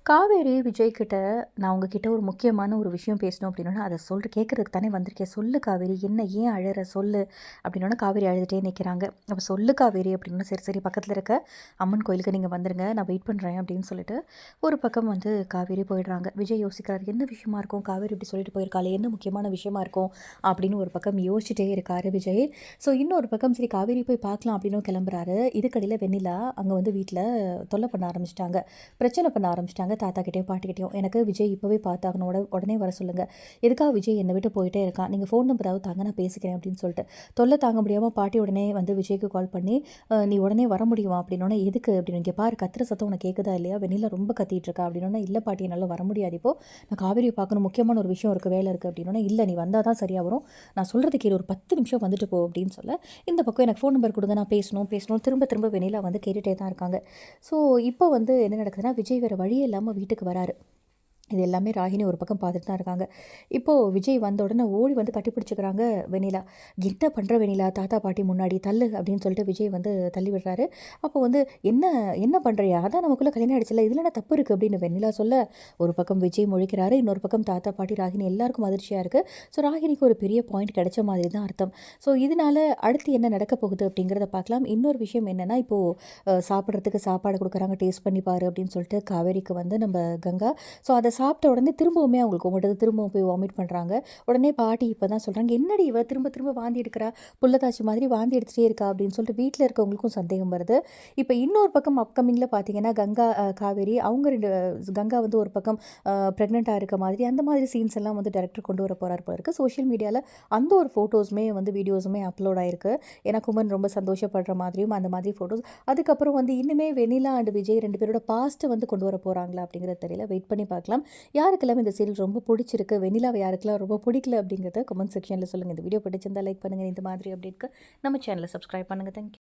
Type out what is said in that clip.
காவேரி விஜய் கிட்ட நான் உங்ககிட்ட ஒரு முக்கியமான ஒரு விஷயம் பேசணும் அப்படின்னா அதை கேட்கறதுக்கு தானே வந்திருக்கேன். சொல்லு காவேரி, என்ன ஏன் அழற சொல்லு அப்படின்னா காவேரி அழுதுகிட்டே நிற்கிறாங்க. அப்போ சொல்லு காவேரி அப்படின்னா சரி சரி பக்கத்தில் இருக்க அம்மன் கோயிலுக்கு நீங்கள் வந்துடுங்க, நான் வெயிட் பண்ணுறேன் அப்படின்னு சொல்லிட்டு ஒரு பக்கம் வந்து காவேரி போயிடுறாங்க. விஜய் யோசிக்கிறாரு, என்ன விஷயமா இருக்கும் காவேரி இப்படி சொல்லிட்டு போயிருக்காளே, என்ன முக்கியமான விஷயமா இருக்கும் அப்படின்னு ஒரு பக்கம் யோசிச்சுட்டே இருக்காரு விஜய். ஸோ இன்னொரு பக்கம் சரி காவேரி போய் பார்க்கலாம் அப்படின்னு கிளம்புறாரு. இதுக்கடையில் வெண்ணிலா அங்கே வந்து வீட்டில் தொல்லை பண்ண ஆரம்பிச்சிட்டாங்க, பிரச்சனை பண்ண ஆரம்பிச்சிட்டாங்க தாத்தா கிட்டேயும் பாட்டிக்கிட்டேயும். எனக்கு விஜய் இப்போவே பார்த்தாகணும், உடனே வர சொல்லுங்கள், எதுக்காக விஜய் என்னை விட்டு போயிட்டே இருக்கான், நீங்கள் ஃபோன் நம்பராவது தாங்க, நான் பேசிக்கிறேன் அப்படின்னு சொல்லிட்டு தொல்லை தாங்க முடியாமல் பாட்டி உடனே வந்து விஜய்க்கு கால் பண்ணி நீ உடனே வர முடியுமா அப்படின்னோடனே, எதுக்கு அப்படின்னு, இங்கே பாரு கத்துற சத்தம் உனக்கு கேட்குதா இல்லையா, வெண்ணிலா ரொம்ப கத்திட்டு இருக்கா அப்படின்னோடனே, இல்லை பாட்டி என்னால் வர முடியாது, இப்போ நான் காவேரியை பார்க்கணும், முக்கியமான ஒரு விஷயம் இருக்குது, வேலை இருக்குது அப்படின்னோடனே, இல்லை நீ வந்தால் தான் சரியாக வரும், நான் சொல்கிறது கேளு, ஒரு 10 நிமிஷம் வந்துட்டு போ அப்படின்னு சொல்ல, இந்த பக்கம் எனக்கு ஃபோன் நம்பர் கொடுங்க, நான் பேசணும் திரும்ப திரும்ப வெண்ணிலா வந்து கேட்டுகிட்டே தான் இருக்காங்க. ஸோ இப்போ வந்து என்ன நடக்குதுன்னா, விஜய் வேறு வழியே இல்லாமல் வீட்டுக்கு வராரு. இது எல்லாமே ராகினி ஒரு பக்கம் பார்த்துட்டு தான் இருக்காங்க. இப்போது விஜய் வந்த உடனே ஓடி வந்து கட்டிப்பிடிச்சிக்கிறாங்க வெண்ணிலா. என்ன பண்ணுற வெண்ணிலா, தாத்தா பாட்டி முன்னாடி தள்ளு அப்படின்னு சொல்லிட்டு விஜய் வந்து தள்ளி விடுறாரு. அப்போ வந்து என்ன என்ன பண்ணுறியா, அதான் நமக்குள்ளே கல்யாணம் ஆகிடுச்சில்ல, இதில் என்ன தப்பு இருக்குது அப்படின்னு வெண்ணிலா சொல்ல, ஒரு பக்கம் விஜய் முழிக்கிறாரு, இன்னொரு பக்கம் தாத்தா பாட்டி ராகினி எல்லாருக்கும் அதிர்ச்சியாக இருக்குது. ஸோ ராகினிக்கு ஒரு பெரிய பாயிண்ட் கிடைச்ச மாதிரி தான் அர்த்தம். ஸோ இதனால் அடுத்து என்ன நடக்க போகுது அப்படிங்கிறத பார்க்கலாம். இன்னொரு விஷயம் என்னென்னா, இப்போது சாப்பிட்றதுக்கு சாப்பாடு கொடுக்குறாங்க, டேஸ்ட் பண்ணி பாரு அப்படின்னு சொல்லிட்டு காவேரிக்கு வந்து நம்ம கங்கா. ஸோ அதை சாப்பிட்ட உடனே திரும்பவுமே அவங்களுக்கு உமட்டுது, திரும்பவும் போய் வாமிட் பண்ணுறாங்க. உடனே பாட்டி இப்போ தான் சொல்கிறாங்க, என்னடி இவ திரும்ப திரும்ப வாந்தி எடுக்கிறா, புள்ளத்தாச்சி மாதிரி வாந்தி எடுத்துகிட்டே இருக்கா அப்படின்னு சொல்லிட்டு வீட்டில் இருக்கவங்களுக்கும் சந்தேகம் வருது. இப்போ இன்னொரு பக்கம் அப்கமிங்கில் பார்த்தீங்கன்னா கங்கா காவேரி அவங்க ரெண்டு, கங்கா வந்து ஒரு பக்கம் ப்ரெக்னெண்ட்டாக இருக்க மாதிரி அந்த மாதிரி சீன்ஸ் எல்லாம் வந்து டேரக்டர் கொண்டு வர போகிறார் போல இருக்குது. சோஷியல் மீடியாவில் அந்த ஒரு ஃபோட்டோஸுமே வந்து வீடியோஸுமே அப்லோட் ஆயிருக்கு. ஏன்னா குமரன் ரொம்ப சந்தோஷப்படுற மாதிரியும் அந்த மாதிரி ஃபோட்டோஸ். அதுக்கப்புறம் வந்து இன்னுமே வெண்ணிலா அண்ட் விஜய் 2 பேரோட பாஸ்ட்டை வந்து கொண்டு வர போகிறாங்களா அப்படிங்கிறது தெரியல, வெயிட் பண்ணி பார்க்கலாம். யாருக்கெல்லாம் இந்த சீரியல் ரொம்ப பிடிச்சிருக்கு, வெண்ணிலாவை யாருக்கெல்லாம் ரொம்ப பிடிக்கல அப்படிங்கிறத கமெண்ட் செக்ஷனில் சொல்லுங்கள். இந்த வீடியோ பிடிச்சிருந்தால் லைக் பண்ணுங்கள். இந்த மாதிரி அப்டேட்க்கு நம்ம சேனலை சப்ஸ்கிரைப் பண்ணுங்கள். தேங்க்யூ.